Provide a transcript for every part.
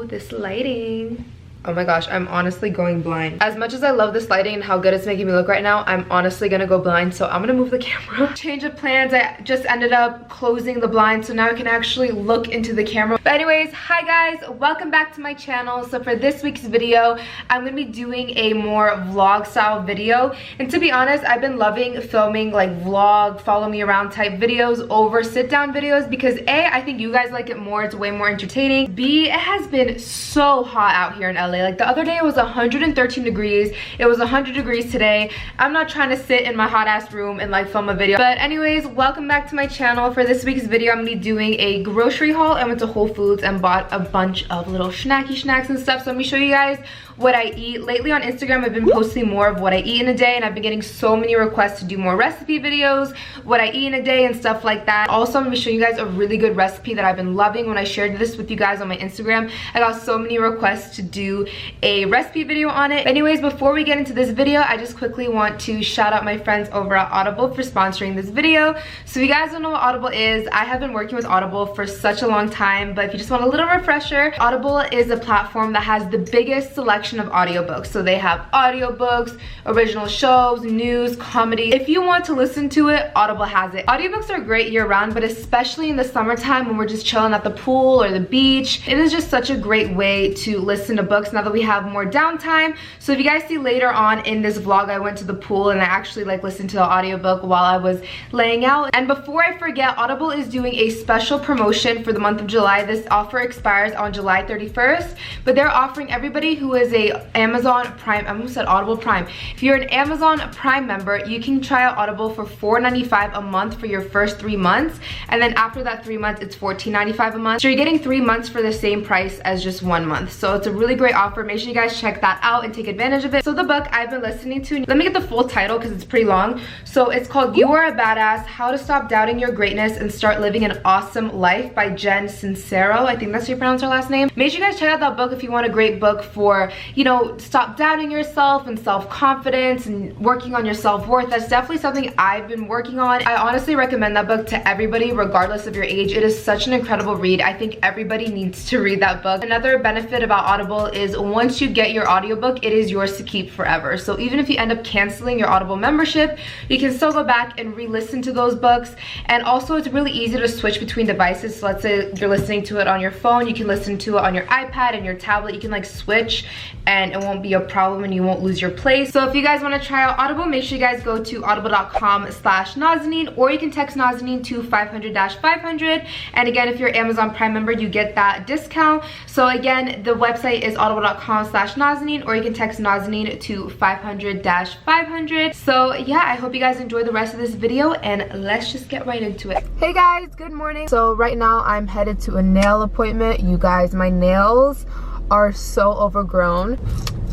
this lighting. Oh my gosh, I'm honestly going blind. As much as I love this lighting and how good it's making me look right now, I'm honestly gonna go blind, so I'm gonna move the camera. Change of plans, I just ended up closing the blind, so now I can actually look into the camera. But anyways, hi guys, welcome back to my channel. So for this week's video, I'm gonna be doing a more vlog style video. And to be honest, I've been loving filming like vlog, follow me around type videos over sit down videos because A, I think you guys like it more, it's way more entertaining. B, it has been so hot out here in LA. Like the other day it was 113 degrees. It was 100 degrees today. I'm not trying to sit in my hot ass room and like film a video. But anyways, welcome back to my channel. For this week's video, I'm gonna be doing a grocery haul. I went to Whole Foods and bought a bunch of little snacky snacks and stuff. So let me show you guys what I eat. Lately on Instagram, I've been posting more of what I eat in a day, and I've been getting so many requests to do more recipe videos, what I eat in a day and stuff like that. Also, I'm gonna be showing you guys a really good recipe that I've been loving. When I shared this with you guys on my Instagram, I got so many requests to do a recipe video on it. Anyways, before we get into this video, I just quickly want to shout out my friends over at Audible for sponsoring this video. So if you guys don't know what Audible is, I have been working with Audible for such a long time, but if you just want a little refresher, Audible is a platform that has the biggest selection of audiobooks. So they have audiobooks, original shows, news, comedy. If you want to listen to it, Audible has it. Audiobooks are great year-round, but especially in the summertime when we're just chilling at the pool or the beach, it is just such a great way to listen to books now that we have more downtime. So if you guys see later on in this vlog, I went to the pool and I actually like listened to the audiobook while I was laying out. And before I forget, Audible is doing a special promotion for the month of July. This offer expires on July 31st, but they're offering everybody who is a Amazon Prime, I almost said Audible Prime. If you're an Amazon Prime member, you can try out Audible for $4.95 a month for your first 3 months, and then after that 3 months, it's $14.95 a month. So you're getting 3 months for the same price as just 1 month. So it's a really great offer. Make sure you guys check that out and take advantage of it. So the book I've been listening to, let me get the full title because it's pretty long. So it's called You Are a Badass, How to Stop Doubting Your Greatness and Start Living an Awesome Life by Jen Sincero. I think that's how you pronounce her last name. Make sure you guys check out that book if you want a great book for, you know, stop doubting yourself and self-confidence and working on your self-worth. That's definitely something I've been working on. I honestly recommend that book to everybody regardless of your age. It is such an incredible read. I think everybody needs to read that book. Another benefit about Audible is once you get your audiobook, it is yours to keep forever. So even if you end up canceling your Audible membership, you can still go back and re-listen to those books. And also it's really easy to switch between devices. So let's say you're listening to it on your phone, you can listen to it on your iPad and your tablet. You can like switch and it won't be a problem and you won't lose your place. So if you guys want to try out Audible, make sure you guys go to audible.com/Nazanin, or you can text Nazanin to 500-500. And again, if you're an Amazon Prime member, you get that discount. So again, the website is audible.com/Nazanin, or you can text Nazanin to 500-500. So yeah, I hope you guys enjoy the rest of this video and let's just get right into it. Hey guys, good morning. So right now I'm headed to a nail appointment. You guys, my nails are so overgrown.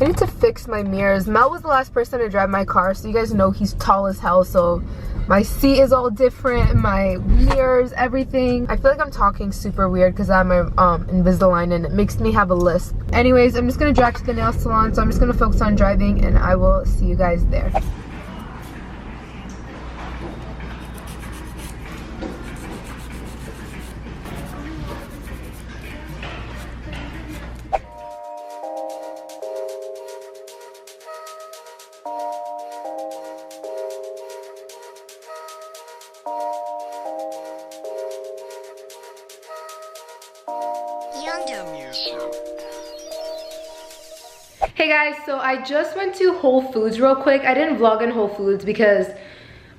I need to fix my mirrors. Mel was the last person to drive my car, so you guys know he's tall as hell, so my seat is all different, my mirrors, everything. I feel like I'm talking super weird because I have my Invisalign and it makes me have a lisp. Anyways, I'm just gonna drive to the nail salon, so I'm just gonna focus on driving and I will see you guys there. Hey guys, so I just went to Whole Foods real quick. I didn't vlog in Whole Foods because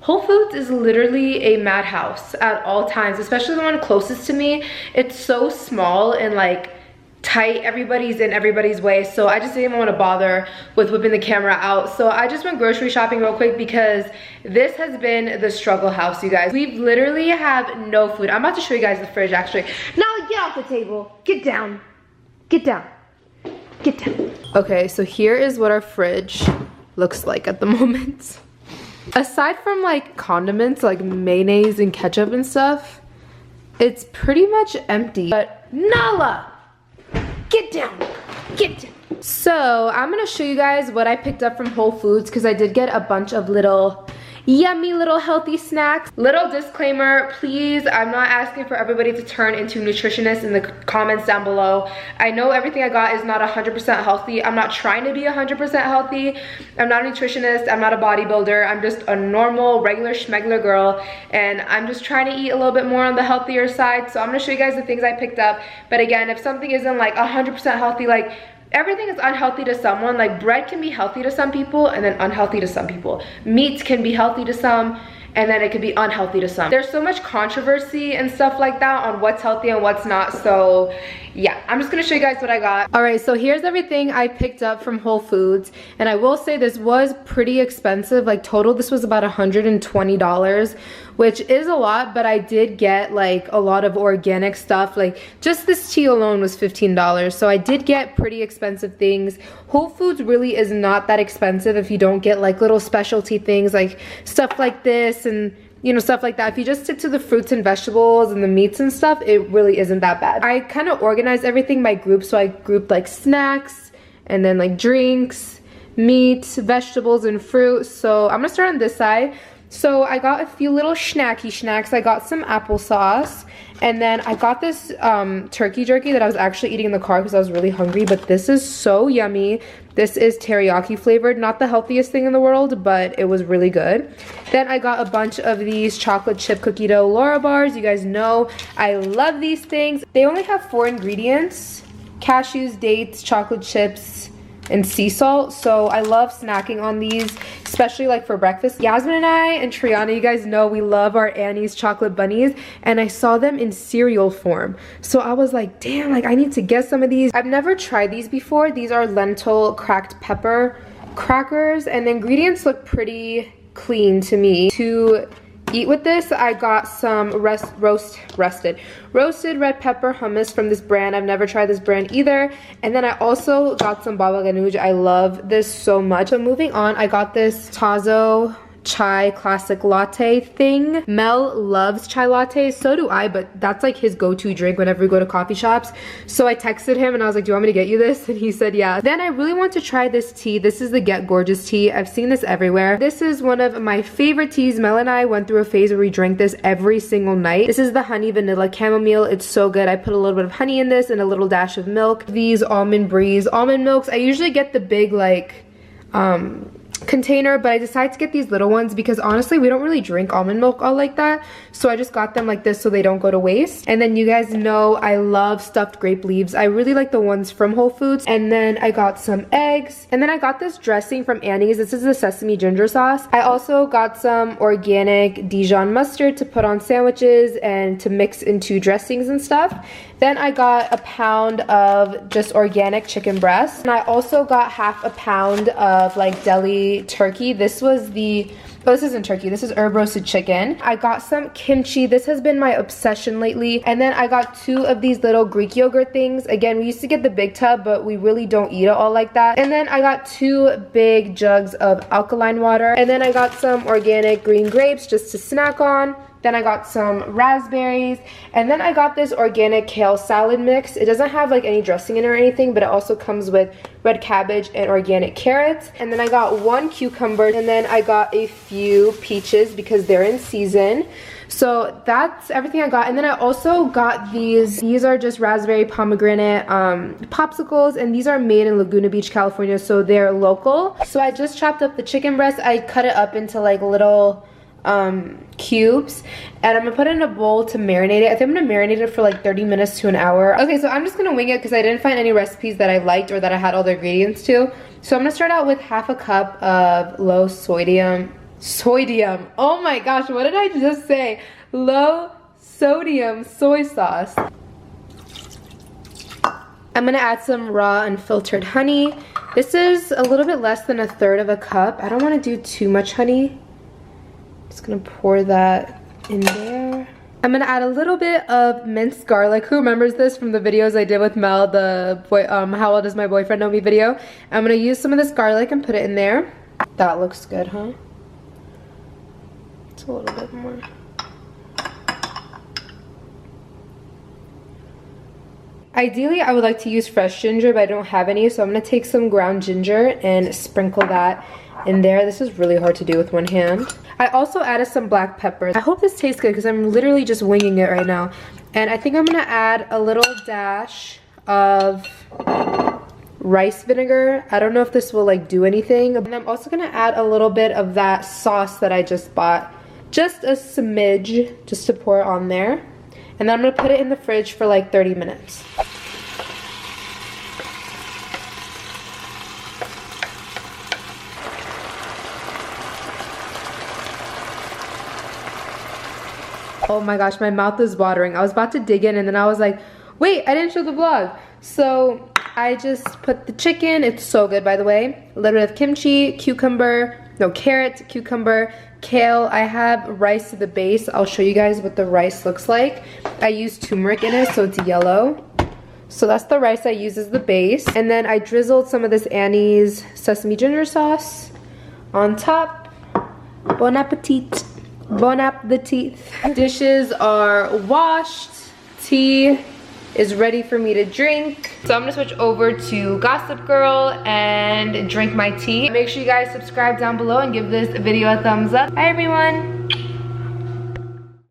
Whole Foods is literally a madhouse at all times, especially the one closest to me. It's so small and like tight, everybody's in everybody's way, so I just didn't want to bother with whipping the camera out. So I just went grocery shopping real quick because this has been the struggle house, you guys. We've literally have no food. I'm about to show you guys the fridge actually. No, get off the table. Get down. Get down. Get down. Okay, so here is what our fridge looks like at the moment. Aside from like condiments like mayonnaise and ketchup and stuff, it's pretty much empty. But Nala, get down, get down. So I'm gonna show you guys what I picked up from Whole Foods because I did get a bunch of little, yummy little healthy snacks. Little disclaimer, please, I'm not asking for everybody to turn into nutritionists in the comments down below. I know everything I got is not 100% healthy. I'm not trying to be 100% healthy. I'm not a nutritionist, I'm not a bodybuilder. I'm just a normal, regular schmegler girl, and I'm just trying to eat a little bit more on the healthier side. So I'm gonna show you guys the things I picked up. But again, if something isn't like 100% healthy, like everything is unhealthy to someone. Like bread can be healthy to some people and then unhealthy to some people. Meats can be healthy to some and then it could be unhealthy to some. There's so much controversy and stuff like that on what's healthy and what's not. So yeah, I'm just gonna show you guys what I got. All right, so here's everything I picked up from Whole Foods. And I will say this was pretty expensive. Like total, this was about $120, which is a lot, but I did get like a lot of organic stuff. Like just this tea alone was $15. So I did get pretty expensive things. Whole Foods really is not that expensive if you don't get like little specialty things, like stuff like this and you know, stuff like that. If you just stick to the fruits and vegetables and the meats and stuff, it really isn't that bad. I kind of organized everything by group. So I grouped like snacks and then like drinks, meats, vegetables, and fruit. So I'm gonna start on this side. So I got a few little snacky snacks. I got some applesauce. And then I got this turkey jerky that I was actually eating in the car because I was really hungry. But this is so yummy. This is teriyaki flavored. Not the healthiest thing in the world, but it was really good. Then I got a bunch of these chocolate chip cookie dough Larabars. You guys know I love these things. They only have 4 ingredients: cashews, dates, chocolate chips, and sea salt. So I love snacking on these, especially like for breakfast. Yasmin and I and Triana, you guys know we love our Annie's chocolate bunnies, and I saw them in cereal form. So I was like, damn, like I need to get some of these. I've never tried these before. These are lentil cracked pepper crackers, and the ingredients look pretty clean to me. To eat with this, I got some roasted red pepper hummus from this brand. I've never tried this brand either. And then I also got some baba ganoush. I love this so much. So moving on, I got this Tazo chai classic latte thing. Mel loves chai lattes, so do I, but that's like his go-to drink whenever we go to coffee shops. So I texted him and I was like, do you want me to get you this? And he said yeah. Then I really want to try this tea. This is the Get Gorgeous tea. I've seen this everywhere. This is one of my favorite teas. Mel and I went through a phase where we drank this every single night. This is the honey vanilla chamomile. It's so good. I put a little bit of honey in this and a little dash of milk. These almond breeze almond milks. I usually get the big like container, but I decided to get these little ones because honestly we don't really drink almond milk all like that, so I just got them like this so they don't go to waste. And then you guys know I love stuffed grape leaves. I really like the ones from Whole Foods. And then I got some eggs, and then I got this dressing from Annie's. This is the sesame ginger sauce. I also got some organic Dijon mustard to put on sandwiches and to mix into dressings and stuff. Then I got a pound of just organic chicken breast, and I also got half a pound of like deli turkey. This was the, oh, this isn't turkey, this is herb roasted chicken. I got some kimchi. This has been my obsession lately. And then I got 2 of these little Greek yogurt things. Again, we used to get the big tub, but we really don't eat it all like that. And then I got 2 big jugs of alkaline water. And then I got some organic green grapes just to snack on. Then I got some raspberries, and then I got this organic kale salad mix. It doesn't have like any dressing in it or anything, but it also comes with red cabbage and organic carrots. And then I got 1 cucumber, and then I got a few peaches because they're in season. So that's everything I got. And then I also got these. These are just raspberry pomegranate popsicles, and these are made in Laguna Beach, California, so they're local. So I just chopped up the chicken breast. I cut it up into like little cubes, and I'm gonna put it in a bowl to marinate it. I think I'm gonna marinate it for like 30 minutes to an hour. Okay, so I'm just gonna wing it because I didn't find any recipes that I liked or that I had all the ingredients to. So I'm gonna start out with half a cup of low sodium, oh my gosh, what did I just say? Low sodium soy sauce. I'm gonna add some raw unfiltered honey. This is a little bit less than 1/3 of a cup. I don't want to do too much honey. Just gonna pour that in there. I'm gonna add a little bit of minced garlic. Who remembers this from the videos I did with Mel, the how well does my boyfriend know me video? I'm gonna use some of this garlic and put it in there. That looks good, huh? It's a little bit more. Ideally, I would like to use fresh ginger, but I don't have any, so I'm gonna take some ground ginger and sprinkle that in there. This is really hard to do with one hand. I also added some black pepper. I hope this tastes good because I'm literally just winging it right now. And I think I'm gonna add a little dash of rice vinegar. I don't know if this will like do anything. And I'm also gonna add a little bit of that sauce that I just bought. Just a smidge, just to pour on there. And then I'm gonna put it in the fridge for like 30 minutes. Oh my gosh, my mouth is watering. I was about to dig in and then I was like, wait, I didn't show the vlog. So I just put the chicken, it's so good by the way. A little bit of kimchi, carrot, cucumber, kale. I have rice to the base. I'll show you guys what the rice looks like. I use turmeric in it, so it's yellow. So that's the rice I use as the base. And then I drizzled some of this Annie's sesame ginger sauce on top. Bon appetit. Bon appetit. Dishes are washed. Tea is ready for me to drink. So I'm gonna switch over to Gossip Girl and drink my tea. Make sure you guys subscribe down below and give this video a thumbs up. Bye everyone.